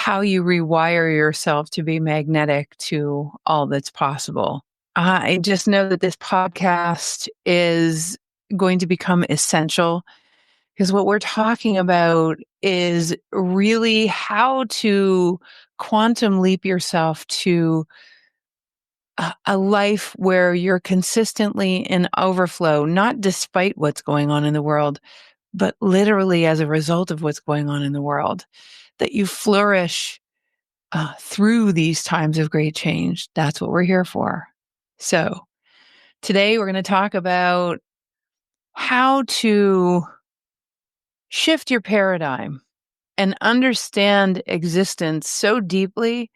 how you rewire yourself to be magnetic to all that's possible. I just know that this podcast is going to become essential because what we're talking about is really how to quantum leap yourself to a life where you're consistently in overflow, not despite what's going on in the world, but literally as a result of what's going on in the world, that you flourish through these times of great change. That's what we're here for. So today we're going to talk about how to shift your paradigm and understand existence so deeply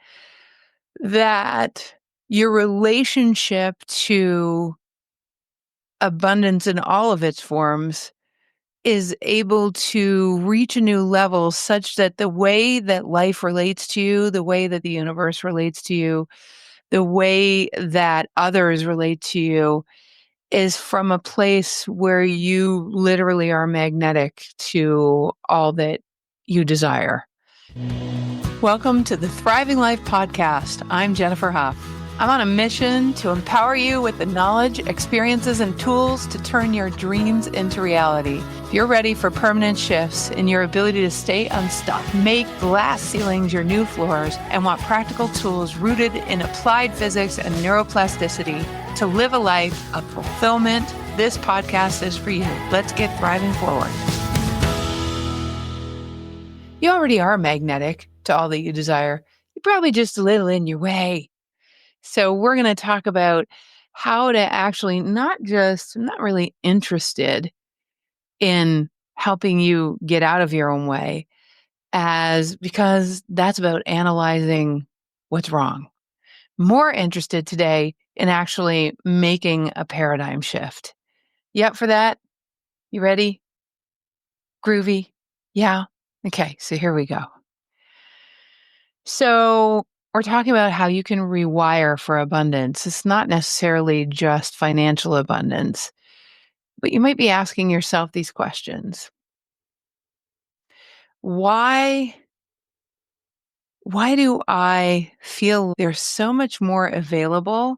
that your relationship to abundance in all of its forms is able to reach a new level such that the way that life relates to you, the way that the universe relates to you, the way that others relate to you is from a place where you literally are magnetic to all that you desire. Welcome to the Thriving Life Podcast. I'm Jennifer Huff. I'm on a mission to empower you with the knowledge, experiences, and tools to turn your dreams into reality. If you're ready for permanent shifts in your ability to stay unstuck, make glass ceilings your new floors, and want practical tools rooted in applied physics and neuroplasticity to live a life of fulfillment, this podcast is for you. Let's get thriving forward. You already are magnetic to all that you desire. You're probably just a little in your way. So we're going to talk about how to actually I'm not really interested in helping you get out of your own way because that's about analyzing what's wrong. More interested today in actually making a paradigm shift. You up for that? You ready? Groovy? Yeah? Okay, so here we go. So we're talking about how you can rewire for abundance. It's not necessarily just financial abundance, but you might be asking yourself these questions. Why do I feel there's so much more available,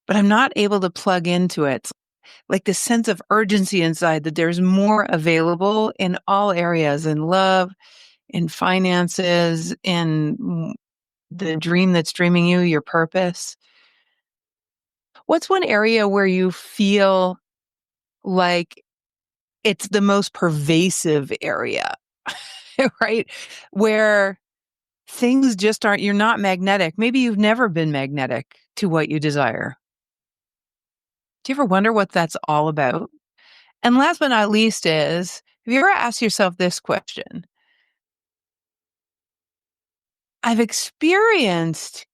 but I'm not able to plug into it? Like this sense of urgency inside that there's more available in all areas, in love, in finances, in the dream that's dreaming you, your purpose. What's one area where you feel like it's the most pervasive area, right? Where things just aren't, you're not magnetic. Maybe you've never been magnetic to what you desire. Do you ever wonder what that's all about? And last but not least is, have you ever asked yourself this question? I've experienced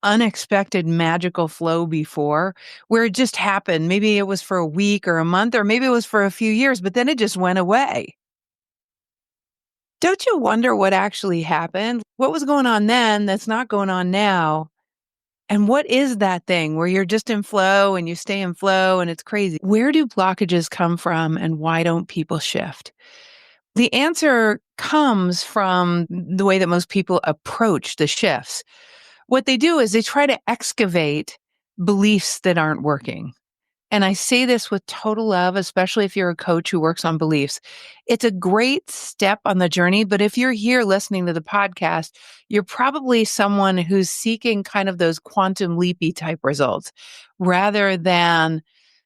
unexpected magical flow before where it just happened. Maybe it was for a week or a month, or maybe it was for a few years, but then it just went away. Don't you wonder what actually happened? What was going on then that's not going on now? And what is that thing where you're just in flow and you stay in flow and it's crazy? Where do blockages come from and why don't people shift? The answer comes from the way that most people approach the shifts. What they do is they try to excavate beliefs that aren't working. And I say this with total love, especially if you're a coach who works on beliefs. It's a great step on the journey. But if you're here listening to the podcast, you're probably someone who's seeking kind of those quantum leapy type results rather than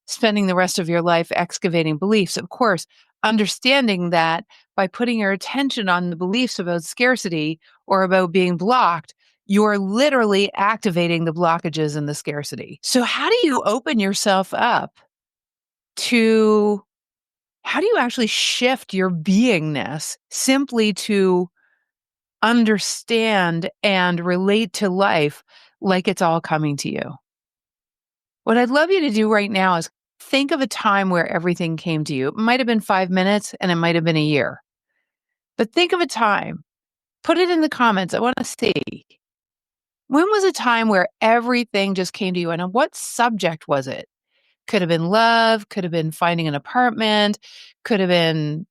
spending the rest of your life excavating beliefs. Of course, understanding that by putting your attention on the beliefs about scarcity or about being blocked, you're literally activating the blockages and the scarcity. So how do you open yourself up to, how do you actually shift your beingness simply to understand and relate to life like it's all coming to you? What I'd love you to do right now is think of a time where everything came to you. It might have been 5 minutes and it might have been a year. But think of a time. Put it in the comments. I want to see. When was a time where everything just came to you? And on what subject was it? Could have been love, could have been finding an apartment, could have been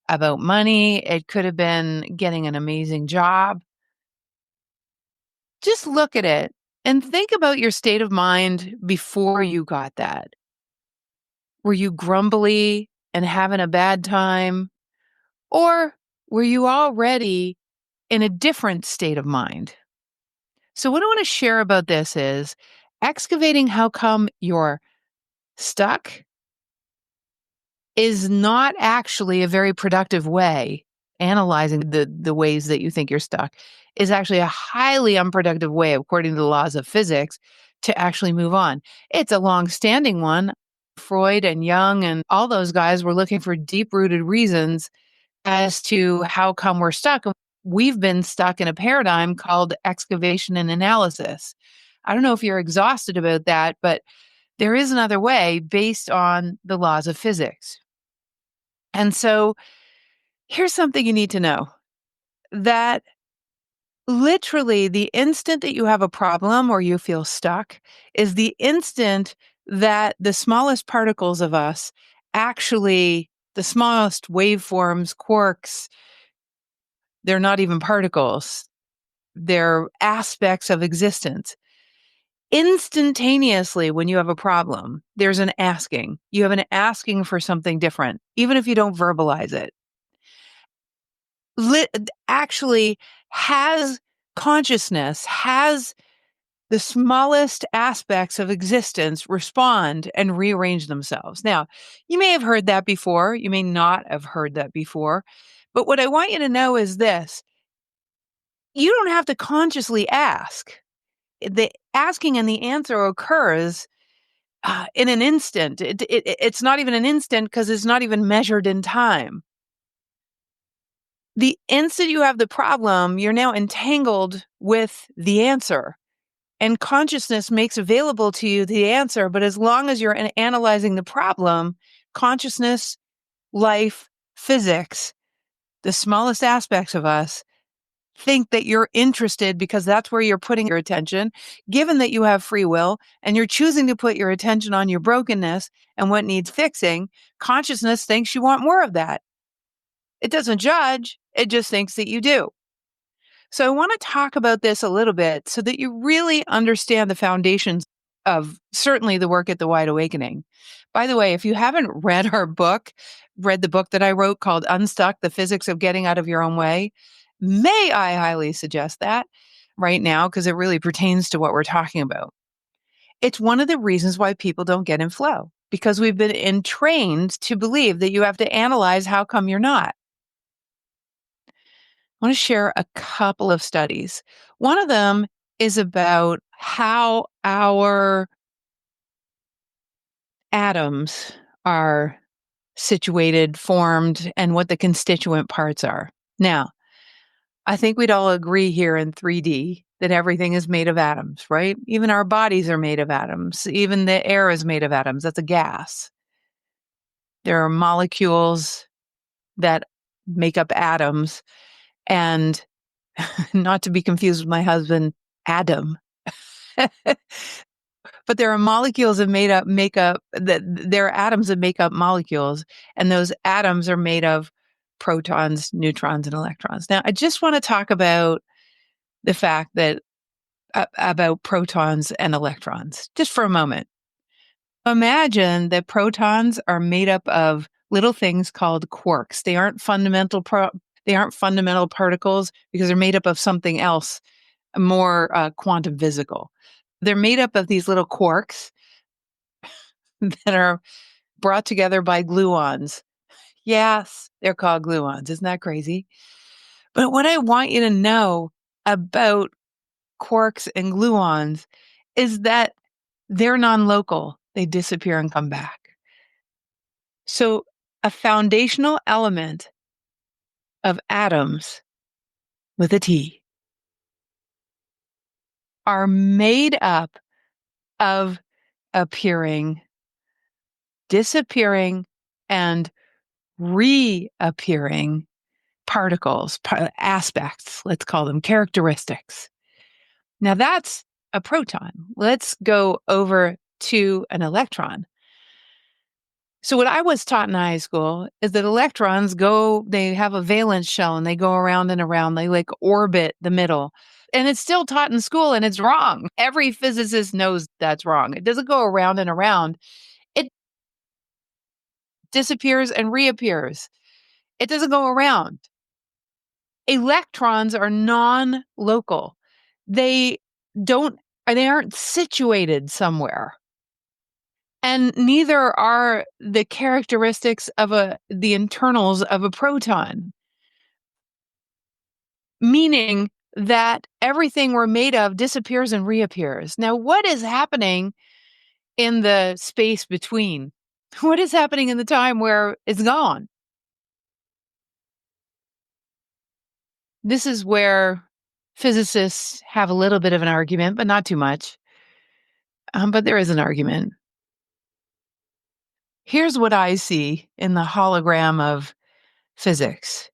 about money, it could have been getting an amazing job. Just look at it and think about your state of mind before you got that. Were you grumbly and having a bad time? Or were you already in a different state of mind? So, what I want to share about this is excavating how come you're stuck is not actually a very productive way. Analyzing the ways that you think you're stuck is actually a highly unproductive way, according to the laws of physics, to actually move on. It's a long-standing one. Freud and Jung and all those guys were looking for deep-rooted reasons as to how come we're stuck. We've been stuck in a paradigm called excavation and analysis. I don't know if you're exhausted about that, but there is another way based on the laws of physics. And so here's something you need to know, that literally the instant that you have a problem or you feel stuck is the instant that the smallest particles of us, actually the smallest waveforms, quarks, they're not even particles, they're aspects of existence. Instantaneously, when you have a problem, there's an asking. You have an asking for something different, even if you don't verbalize it. Actually has consciousness, has the smallest aspects of existence respond and rearrange themselves. Now, you may have heard that before. You may not have heard that before. But what I want you to know is this: you don't have to consciously ask. The asking and the answer occurs in an instant. It's not even an instant because it's not even measured in time. The instant you have the problem, you're now entangled with the answer. And consciousness makes available to you the answer. But as long as you're analyzing the problem, consciousness, life, physics, the smallest aspects of us, think that you're interested because that's where you're putting your attention, given that you have free will and you're choosing to put your attention on your brokenness and what needs fixing. Consciousness thinks you want more of that. It doesn't judge, it just thinks that you do. So I want to talk about this a little bit so that you really understand the foundations of certainly the work at the Wide Awakening. By the way, if you haven't read our book, read the book that I wrote called Unstuck, The Physics of Getting Out of Your Own Way, may I highly suggest that right now, because it really pertains to what we're talking about. It's one of the reasons why people don't get in flow, because we've been entrained to believe that you have to analyze how come you're not. I want to share a couple of studies. One of them is about how our atoms are situated, formed, and what the constituent parts are. Now, I think we'd all agree here in 3D that everything is made of atoms, right? Even our bodies are made of atoms. Even the air is made of atoms. That's a gas. There are molecules that make up atoms, and not to be confused with my husband, Adam. But there are molecules that make up that there are atoms that make up molecules, and those atoms are made of protons, neutrons, and electrons. Now, I just want to talk about the fact that about protons and electrons just for a moment. Imagine that protons are made up of little things called quarks. They aren't they aren't fundamental particles because they're made up of something else more quantum physical. They're made up of these little quarks that are brought together by gluons. Yes, they're called gluons. Isn't that crazy? But what I want you to know about quarks and gluons is that they're non-local. They disappear and come back. So a foundational element of atoms with a T are made up of appearing, disappearing, and reappearing particles, aspects, let's call them characteristics. Now that's a proton. Let's go over to an electron. So what I was taught in high school is that electrons they have a valence shell and they go around and around. They like orbit the middle. And it's still taught in school and it's wrong. Every physicist knows that's wrong. It doesn't go around and around. It disappears and reappears. It doesn't go around. Electrons are non-local. They don't they aren't situated somewhere. And neither are the characteristics of the internals of a proton, meaning that everything we're made of disappears and reappears. Now, what is happening in the space between? What is happening in the time where it's gone? This is where physicists have a little bit of an argument, but not too much. But there is an argument. Here's what I see in the hologram of physics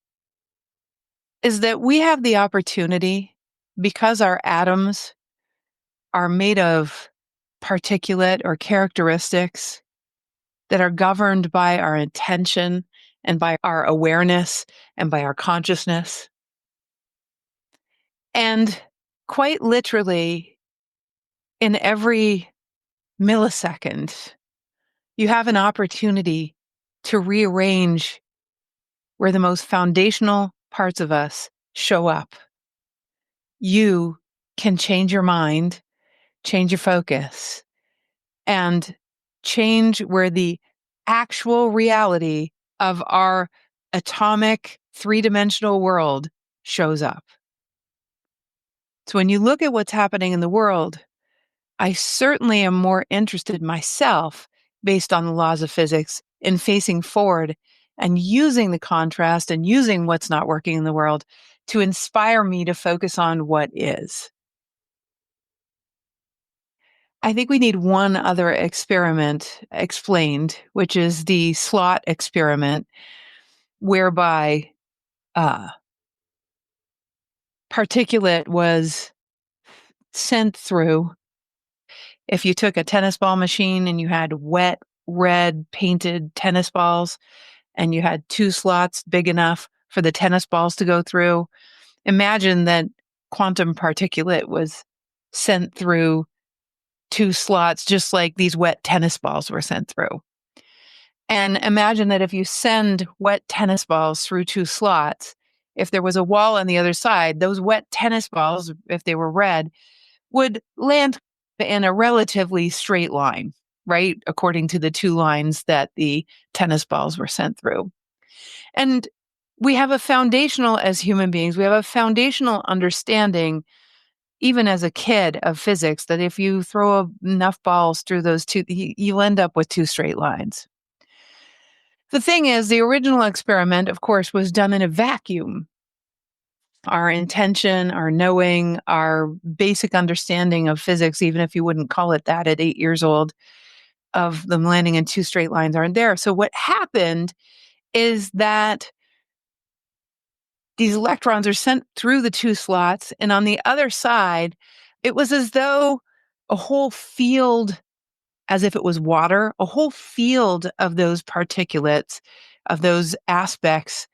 is that we have the opportunity, because our atoms are made of particulate or characteristics that are governed by our intention and by our awareness and by our consciousness. And quite literally, in every millisecond, you have an opportunity to rearrange where the most foundational parts of us show up. You can change your mind, change your focus, and change where the actual reality of our atomic three-dimensional world shows up. So when you look at what's happening in the world, I certainly am more interested myself, based on the laws of physics, in facing forward and using the contrast and using what's not working in the world to inspire me to focus on what is. I think we need one other experiment explained, which is the slot experiment, whereby particulate was sent through. If you took a tennis ball machine and you had wet, red painted tennis balls, and you had two slots big enough for the tennis balls to go through, imagine that quantum particulate was sent through two slots, just like these wet tennis balls were sent through. And imagine that if you send wet tennis balls through two slots, if there was a wall on the other side, those wet tennis balls, if they were red, would land in a relatively straight line, right? According to the two lines that the tennis balls were sent through. And we have a foundational, as human beings, we have a foundational understanding, even as a kid, of physics, that if you throw enough balls through those two, you'll end up with two straight lines. The thing is, the original experiment, of course, was done in a vacuum. Our intention, our knowing, our basic understanding of physics, even if you wouldn't call it that at 8 years old, of them landing in two straight lines aren't there. So what happened is that these electrons are sent through the two slots, and on the other side, it was as though a whole field, as if it was water, a whole field of those particulates, of those aspects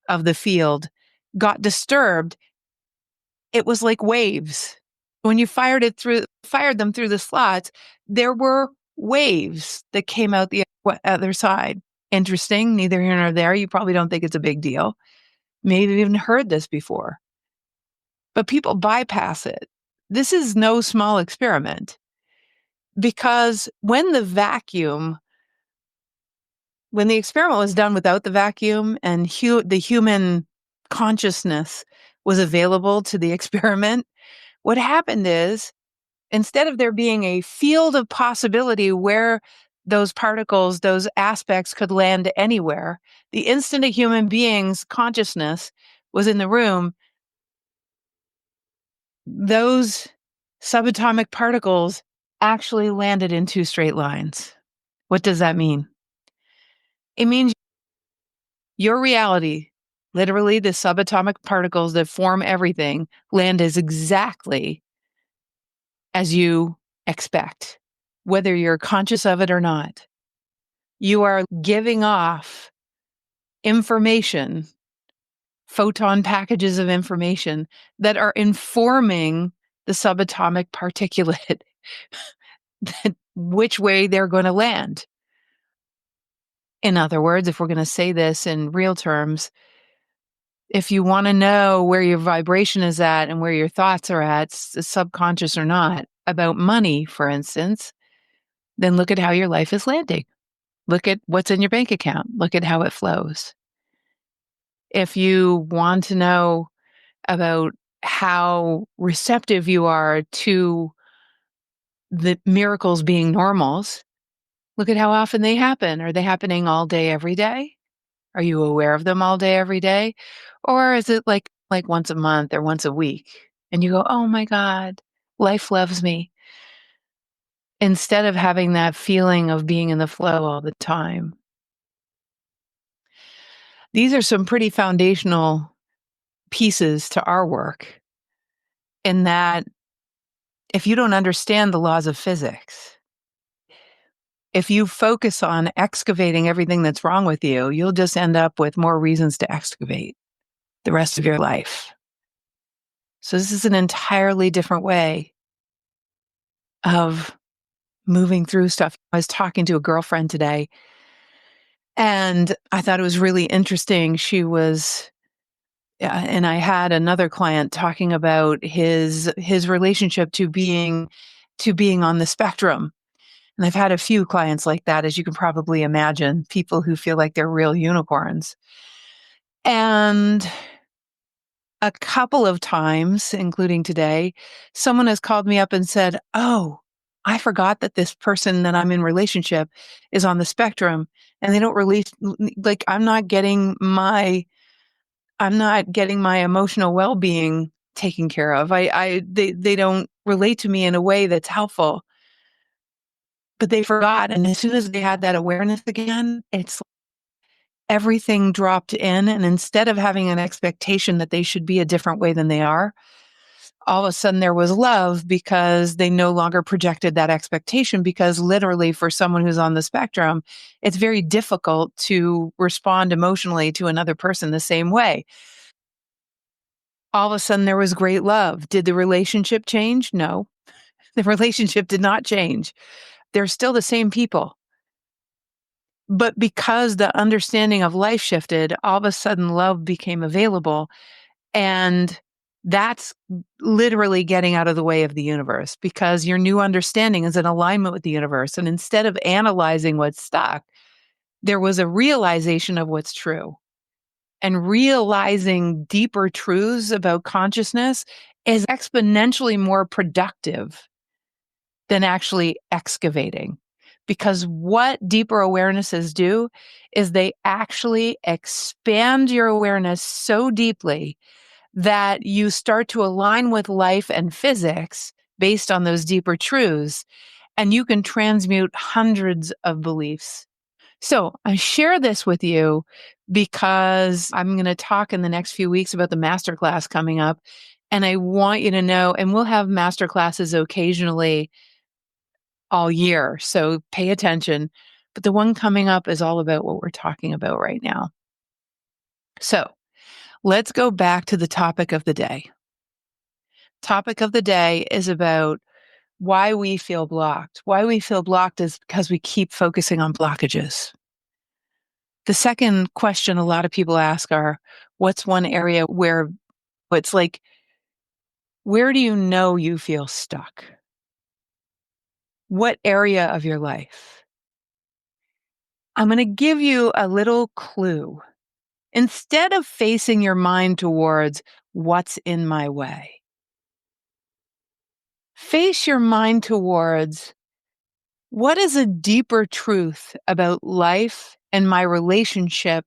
of the field, got disturbed. It was like waves. When you fired them through the slots, there were waves that came out the other side. Interesting, neither here nor there. You probably don't think it's a big deal. Maybe you've even heard this before. But people bypass it. This is no small experiment, because when the experiment was done without the vacuum and the human consciousness was available to the experiment, what happened is, instead of there being a field of possibility where those particles, those aspects could land anywhere, the instant a human being's consciousness was in the room, those subatomic particles actually landed in two straight lines. What does that mean? It means your reality, literally the subatomic particles that form everything, land as exactly as you expect, whether you're conscious of it or not. You are giving off information, photon packages of information that are informing the subatomic particulate which way they're going to land. In other words, if we're going to say this in real terms, if you want to know where your vibration is at and where your thoughts are at, subconscious or not, about money, for instance, then look at how your life is landing. Look at what's in your bank account. Look at how it flows. If you want to know about how receptive you are to the miracles being normals, look at how often they happen. Are they happening all day, every day? Are you aware of them all day, every day? Or is it like once a month or once a week? And you go, oh my God, life loves me. Instead of having that feeling of being in the flow all the time. These are some pretty foundational pieces to our work in that if you don't understand the laws of physics, if you focus on excavating everything that's wrong with you, you'll just end up with more reasons to excavate the rest of your life. So this is an entirely different way of moving through stuff. I was talking to a girlfriend today, and I thought it was really interesting. And I had another client talking about his relationship to being on the spectrum. And I've had a few clients like that, as you can probably imagine, people who feel like they're real unicorns. And a couple of times, including today, someone has called me up and said, "Oh, I forgot that this person that I'm in relationship is on the spectrum and they don't release, like, I'm not getting my emotional well-being taken care of. They don't relate to me in a way that's helpful." But they forgot, and as soon as they had that awareness again, it's everything dropped in, and instead of having an expectation that they should be a different way than they are, all of a sudden there was love because they no longer projected that expectation, because literally for someone who's on the spectrum, it's very difficult to respond emotionally to another person the same way. All of a sudden there was great love. Did the relationship change? No, the relationship did not change. They're still the same people. But because the understanding of life shifted, all of a sudden love became available. And that's literally getting out of the way of the universe, because your new understanding is in alignment with the universe. And instead of analyzing what's stuck, there was a realization of what's true. And realizing deeper truths about consciousness is exponentially more productive than actually excavating. Because what deeper awarenesses do is they actually expand your awareness so deeply that you start to align with life and physics based on those deeper truths, and you can transmute hundreds of beliefs. So I share this with you because I'm going to talk in the next few weeks about the masterclass coming up. And I want you to know, and we'll have masterclasses occasionally all year, so pay attention. But the one coming up is all about what we're talking about right now. So let's go back to the topic of the day. Topic of the day is about why we feel blocked. Why we feel blocked is because we keep focusing on blockages. The second question a lot of people ask are, what's one area where it's like, where do you know you feel stuck? What area of your life? I'm going to give you a little clue. Instead of facing your mind towards what's in my way, face your mind towards what is a deeper truth about life and my relationship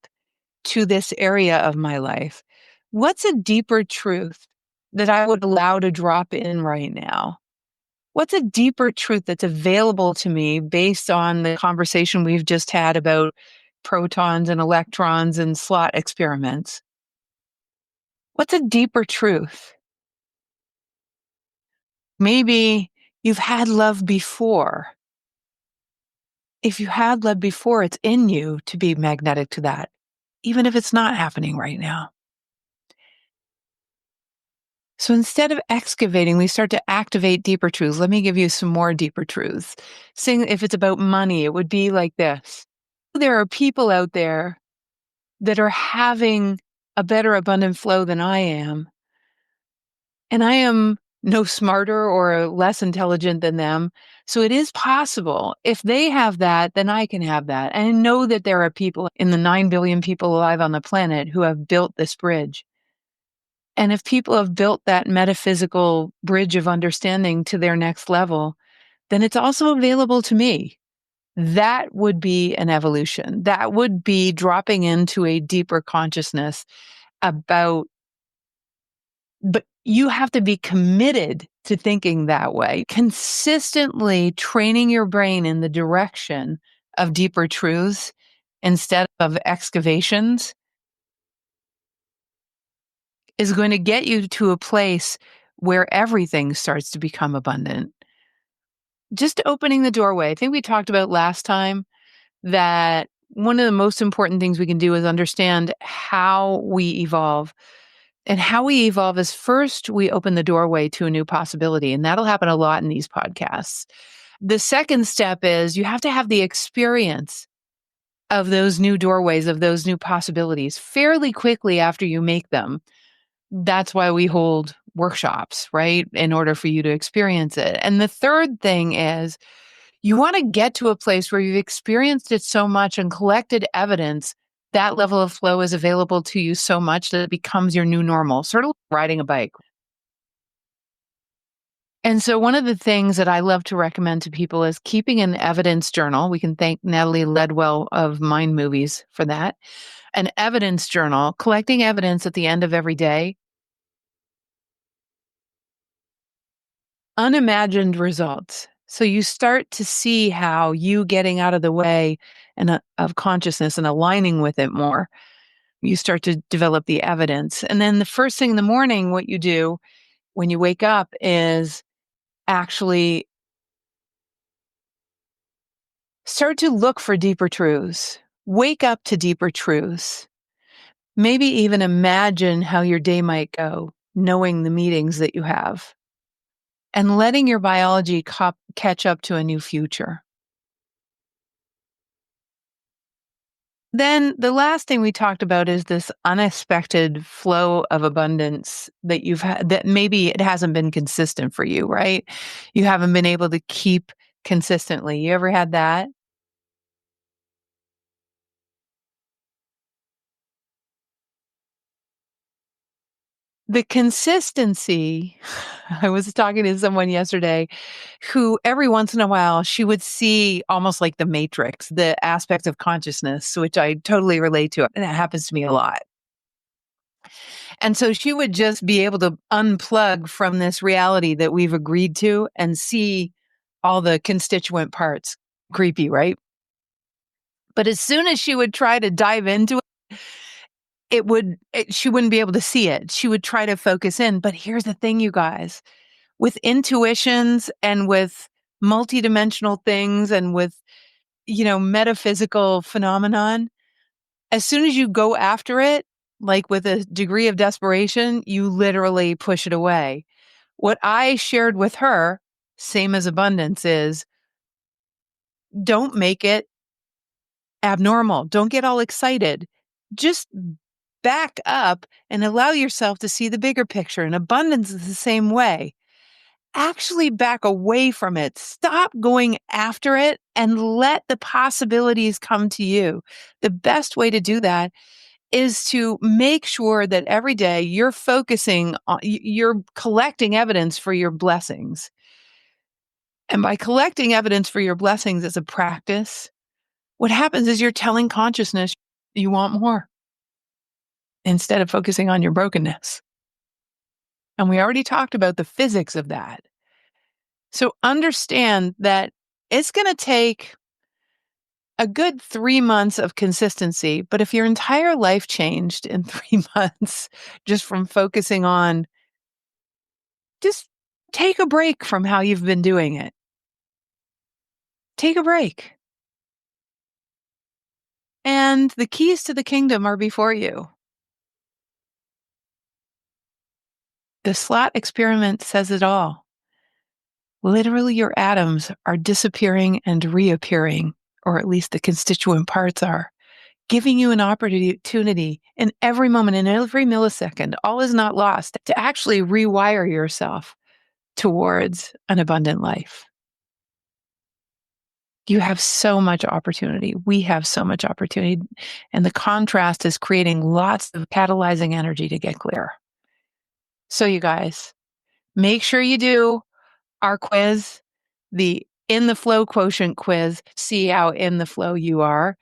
to this area of my life. What's a deeper truth that I would allow to drop in right now? What's a deeper truth that's available to me based on the conversation we've just had about protons and electrons and slot experiments? What's a deeper truth? Maybe you've had love before. if you had led before, it's in you to be magnetic to that, even if it's not happening right now. So instead of excavating, we start to activate deeper truths. Let me give you some more deeper truths. Saying if it's about money, it would be like this. There are people out there that are having a better abundant flow than I am. And I am no smarter or less intelligent than them. So it is possible. If they have that, then I can have that. And I know that there are people in the 9 billion people alive on the planet who have built this bridge. And if people have built that metaphysical bridge of understanding to their next level, then it's also available to me. That would be an evolution. That would be dropping into a deeper consciousness about, but you have to be committed to thinking that way. Consistently training your brain in the direction of deeper truths instead of excavations is going to get you to a place where everything starts to become abundant. Just opening the doorway. I think we talked about last time that one of the most important things we can do is understand how we evolve. And how we evolve is first we open the doorway to a new possibility. And that'll happen a lot in these podcasts. The second step is you have to have the experience of those new doorways, of those new possibilities fairly quickly after you make them. That's why we hold workshops, right? In order for you to experience it. And the third thing is you want to get to a place where you've experienced it so much and collected evidence. That level of flow is available to you so much that it becomes your new normal, sort of like riding a bike. And so, one of the things that I love to recommend to people is keeping an evidence journal. We can thank Natalie Ledwell of Mind Movies for that. An evidence journal, collecting evidence at the end of every day, unimagined results. So you start to see how you getting out of the way and of consciousness and aligning with it more. You start to develop the evidence. And then the first thing in the morning, what you do when you wake up is actually start to look for deeper truths. Wake up to deeper truths. Maybe even imagine how your day might go, knowing the meetings that you have, and letting your biology catch up to a new future. Then the last thing we talked about is this unexpected flow of abundance that you've had that maybe it hasn't been consistent for you, right? You haven't been able to keep consistently. You ever had that? The consistency, I was talking to someone yesterday who every once in a while she would see almost like the matrix, the aspects of consciousness, which I totally relate to. And that happens to me a lot. And so she would just be able to unplug from this reality that we've agreed to and see all the constituent parts. Creepy, right? But as soon as she would try to dive into it, she wouldn't be able to see it. She would try to focus in. But here's the thing, you guys, with intuitions and with multidimensional things and with, metaphysical phenomenon, as soon as you go after it, like with a degree of desperation, you literally push it away. What I shared with her, same as abundance, is don't make it abnormal. Don't get all excited. Just back up and allow yourself to see the bigger picture. And abundance is the same way. Actually back away from it. Stop going after it and let the possibilities come to you. The best way to do that is to make sure that every day you're focusing on, you're collecting evidence for your blessings. And by collecting evidence for your blessings as a practice, what happens is you're telling consciousness you want more instead of focusing on your brokenness. And we already talked about the physics of that. So understand that it's going to take a good 3 months of consistency. But if your entire life changed in 3 months just from focusing on, just take a break from how you've been doing it. Take a break. And the keys to the kingdom are before you. The slot experiment says it all. Literally, your atoms are disappearing and reappearing, or at least the constituent parts are, giving you an opportunity in every moment, in every millisecond. All is not lost to actually rewire yourself towards an abundant life. You have so much opportunity. We have so much opportunity. And the contrast is creating lots of catalyzing energy to get clear. So, you guys, make sure you do our quiz, the In the Flow Quotient quiz, see how in the flow you are,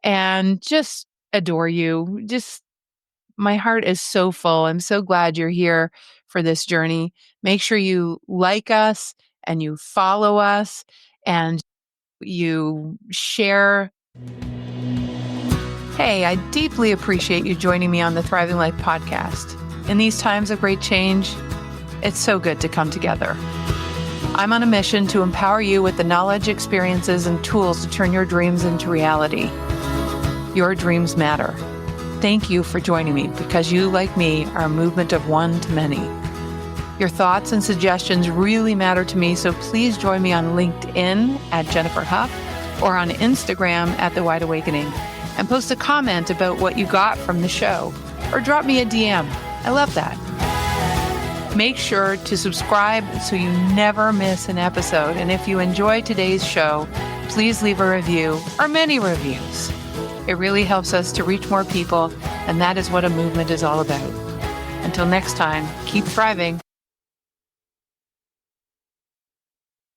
and just adore you. Just, my heart is so full. I'm so glad you're here for this journey. Make sure you like us and you follow us and you share. Hey, I deeply appreciate you joining me on the Thriving Life podcast. In these times of great change, it's so good to come together. I'm on a mission to empower you with the knowledge, experiences, and tools to turn your dreams into reality. Your dreams matter. Thank you for joining me because you, like me, are a movement of one to many. Your thoughts and suggestions really matter to me, so please join me on LinkedIn at Jennifer Huff or on Instagram at The Wide Awakening and post a comment about what you got from the show or drop me a DM. I love that. Make sure to subscribe so you never miss an episode. And if you enjoyed today's show, please leave a review or many reviews. It really helps us to reach more people, and that is what a movement is all about. Until next time, keep thriving.